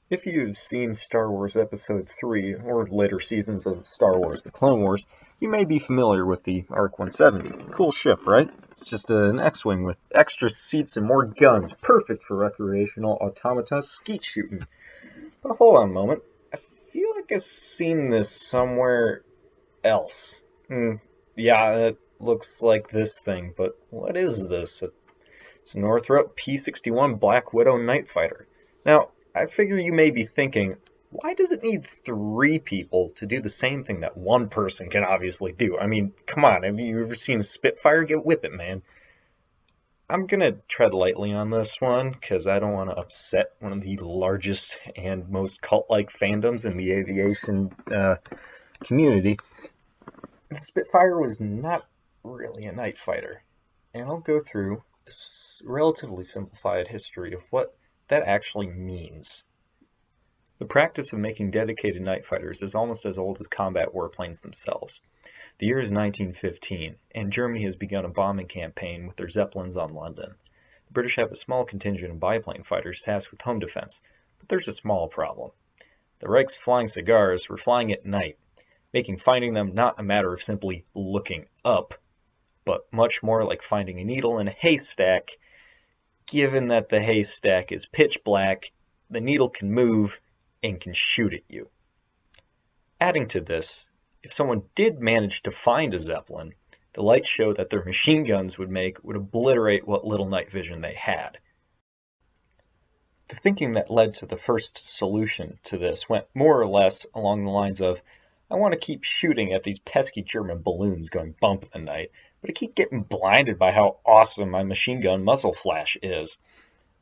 If you've seen Star Wars Episode 3 or later seasons of Star Wars The Clone Wars, you may be familiar with the ARC 170. Cool ship, right? It's just an X-Wing with extra seats and more guns, perfect for recreational automata skeet shooting. But hold on a moment. I feel like I've seen this somewhere else. Yeah, it looks like this thing, but what is this? It's a Northrop P-61 Black Widow Night Fighter. Now, I figure you may be thinking, why does it need three people to do the same thing that one person can obviously do? I mean, come on, have you ever seen a Spitfire? Get with it, man. I'm gonna tread lightly on this one because I don't want to upset one of the largest and most cult-like fandoms in the aviation community. The Spitfire was not really a night fighter, and I'll go through a relatively simplified history of what that actually means. The practice of making dedicated night fighters is almost as old as combat warplanes themselves. The year is 1915, and Germany has begun a bombing campaign with their Zeppelins on London. The British have a small contingent of biplane fighters tasked with home defense, but there's a small problem. The Reich's flying cigars were flying at night, making finding them not a matter of simply looking up, but much more like finding a needle in a haystack. Given that the haystack is pitch black, the needle can move and can shoot at you. Adding to this, if someone did manage to find a Zeppelin, the light show that their machine guns would make would obliterate what little night vision they had. The thinking that led to the first solution to this went more or less along the lines of, I want to keep shooting at these pesky German balloons going bump at night, but I keep getting blinded by how awesome my machine gun muzzle flash is.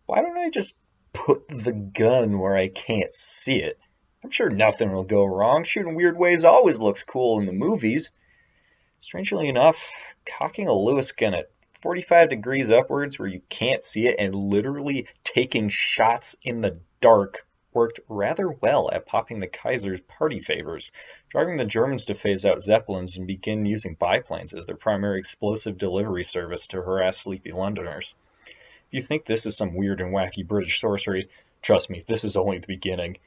Why don't I just put the gun where I can't see it? I'm sure nothing will go wrong. Shooting weird ways always looks cool in the movies. Strangely enough, cocking a Lewis gun at 45 degrees upwards where you can't see it and literally taking shots in the dark worked rather well at popping the Kaiser's party favors, driving the Germans to phase out Zeppelins and begin using biplanes as their primary explosive delivery service to harass sleepy Londoners. If you think this is some weird and wacky British sorcery, trust me, this is only the beginning.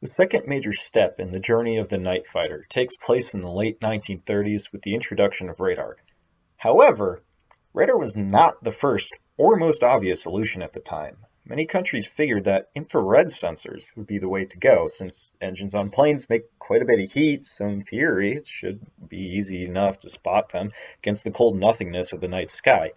The second major step in the journey of the night fighter takes place in the late 1930s with the introduction of radar. However, radar was not the first or most obvious solution at the time. Many countries figured that infrared sensors would be the way to go, since engines on planes make quite a bit of heat, so in theory it should be easy enough to spot them against the cold nothingness of the night sky.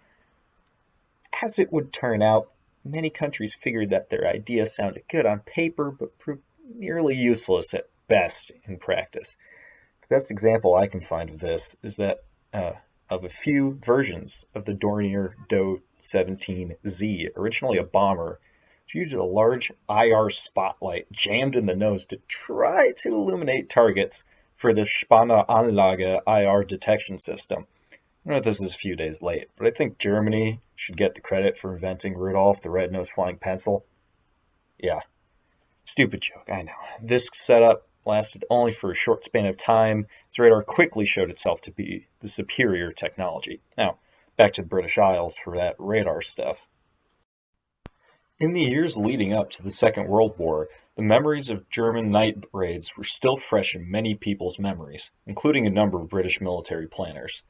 As it would turn out, many countries figured that their idea sounded good on paper, but proved nearly useless at best in practice. The best example I can find of this is that of a few versions of the Dornier Do 17Z, originally a bomber, which used a large IR spotlight jammed in the nose to try to illuminate targets for the Spanneranlage IR detection system. I know this is a few days late, but I think Germany should get the credit for inventing Rudolph the Red-Nosed Flying Pencil. Yeah, stupid joke, I know. This setup lasted only for a short span of time, as radar quickly showed itself to be the superior technology. Now, back to the British Isles for that radar stuff. In the years leading up to the Second World War, the memories of German night raids were still fresh in many people's memories, including a number of British military planners.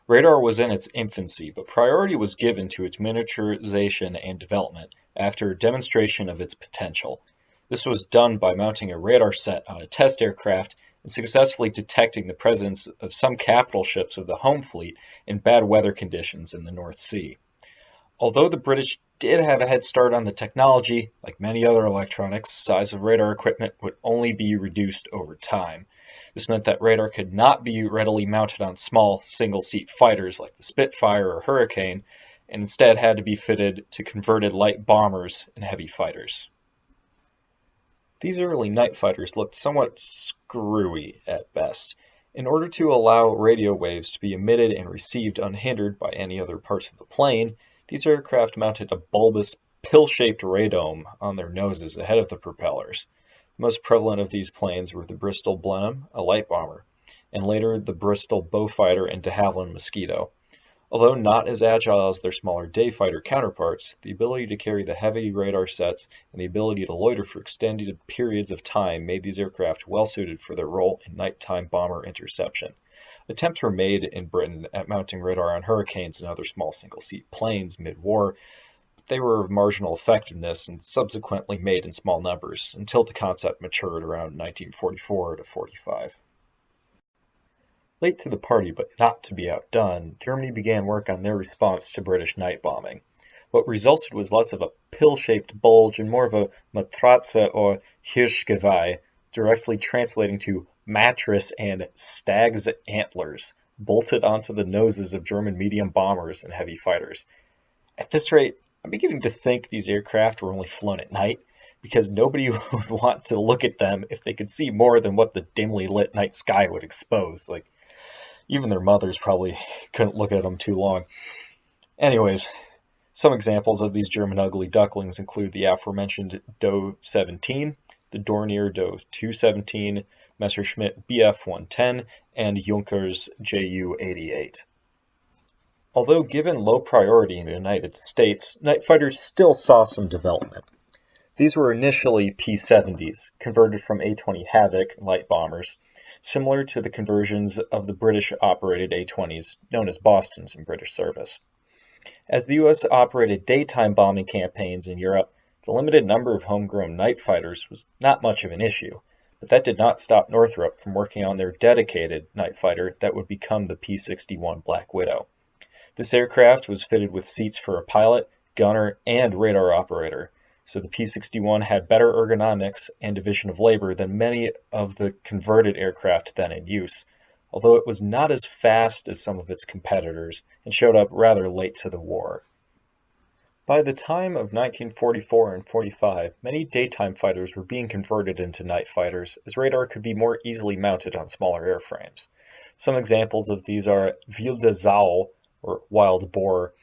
Radar was in its infancy, but priority was given to its miniaturization and development after a demonstration of its potential. This was done by mounting a radar set on a test aircraft and successfully detecting the presence of some capital ships of the home fleet in bad weather conditions in the North Sea. Although the British did have a head start on the technology, like many other electronics, size of radar equipment would only be reduced over time. This meant that radar could not be readily mounted on small, single-seat fighters like the Spitfire or Hurricane, and instead had to be fitted to converted light bombers and heavy fighters. These early night fighters looked somewhat screwy at best. In order to allow radio waves to be emitted and received unhindered by any other parts of the plane, these aircraft mounted a bulbous, pill-shaped radome on their noses ahead of the propellers. The most prevalent of these planes were the Bristol Blenheim, a light bomber, and later the Bristol Beaufighter and de Havilland Mosquito. Although not as agile as their smaller day fighter counterparts, the ability to carry the heavy radar sets and the ability to loiter for extended periods of time made these aircraft well suited for their role in nighttime bomber interception. Attempts were made in Britain at mounting radar on Hurricanes and other small single-seat planes mid-war, but they were of marginal effectiveness and subsequently made in small numbers until the concept matured around 1944 to 45. Late to the party, but not to be outdone, Germany began work on their response to British night bombing. What resulted was less of a pill-shaped bulge and more of a Matratze or Hirschgeweih, directly translating to mattress and stag's antlers, bolted onto the noses of German medium bombers and heavy fighters. At this rate, I'm beginning to think these aircraft were only flown at night, because nobody would want to look at them if they could see more than what the dimly lit night sky would expose. Even their mothers probably couldn't look at them too long. Anyways, some examples of these German ugly ducklings include the aforementioned Do 17, the Dornier Do 217, Messerschmitt Bf 110, and Junkers Ju 88. Although given low priority in the United States, night fighters still saw some development. These were initially P-70s, converted from A-20 Havoc light bombers, similar to the conversions of the British-operated A-20s, known as Bostons in British service. As the U.S. operated daytime bombing campaigns in Europe, the limited number of homegrown night fighters was not much of an issue, but that did not stop Northrop from working on their dedicated night fighter that would become the P-61 Black Widow. This aircraft was fitted with seats for a pilot, gunner, and radar operator, so the P-61 had better ergonomics and division of labor than many of the converted aircraft then in use, although it was not as fast as some of its competitors and showed up rather late to the war. By the time of 1944 and 45, many daytime fighters were being converted into night fighters, as radar could be more easily mounted on smaller airframes. Some examples of these are Wilde Sau, or Wild Boar,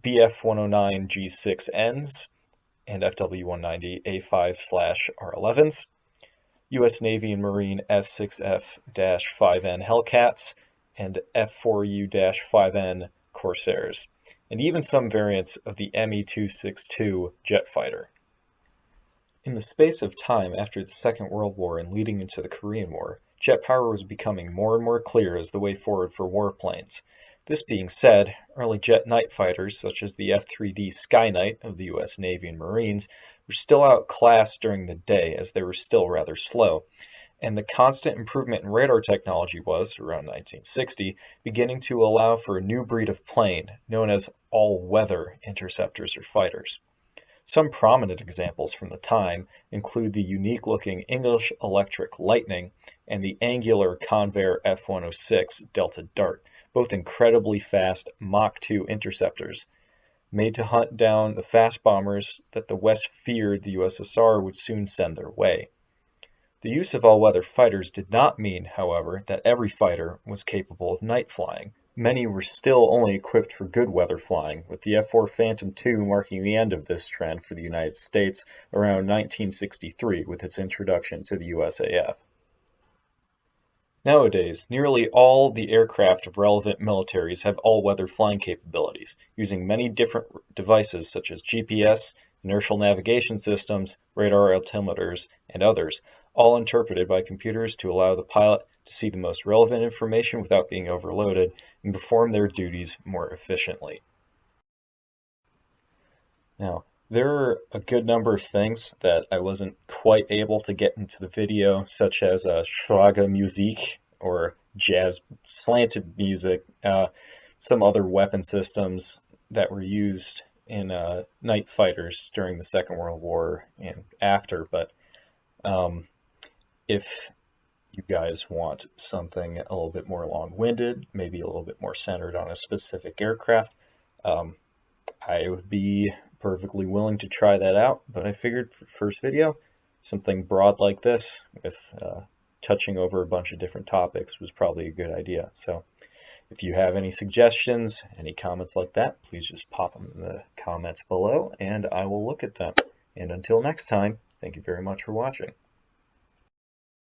Bf-109 G6Ns, and FW-190 A5/R11s, U.S. Navy and Marine F6F-5N Hellcats, and F4U-5N Corsairs, and even some variants of the Me-262 jet fighter. In the space of time after the Second World War and leading into the Korean War, jet power was becoming more and more clear as the way forward for warplanes. This being said, early jet night fighters, such as the F-3D Skynight of the U.S. Navy and Marines, were still outclassed during the day as they were still rather slow, and the constant improvement in radar technology was, around 1960, beginning to allow for a new breed of plane known as all-weather interceptors or fighters. Some prominent examples from the time include the unique-looking English Electric Lightning and the angular Convair F-106 Delta Dart, both incredibly fast Mach 2 interceptors, made to hunt down the fast bombers that the West feared the USSR would soon send their way. The use of all-weather fighters did not mean, however, that every fighter was capable of night flying. Many were still only equipped for good weather flying, with the F-4 Phantom II marking the end of this trend for the United States around 1963 with its introduction to the USAF. Nowadays, nearly all the aircraft of relevant militaries have all-weather flying capabilities, using many different devices such as GPS, inertial navigation systems, radar altimeters, and others, all interpreted by computers to allow the pilot to see the most relevant information without being overloaded and perform their duties more efficiently. Now, there are a good number of things that I wasn't quite able to get into the video, such as Schlagermusik or jazz slanted music, some other weapon systems that were used in night fighters during the Second World War and after, but if you guys want something a little bit more long-winded, maybe a little bit more centered on a specific aircraft, I would be perfectly willing to try that out, but I figured for the first video, something broad like this with touching over a bunch of different topics was probably a good idea. So if you have any suggestions, any comments like that, please just pop them in the comments below and I will look at them. And until next time, thank you very much for watching.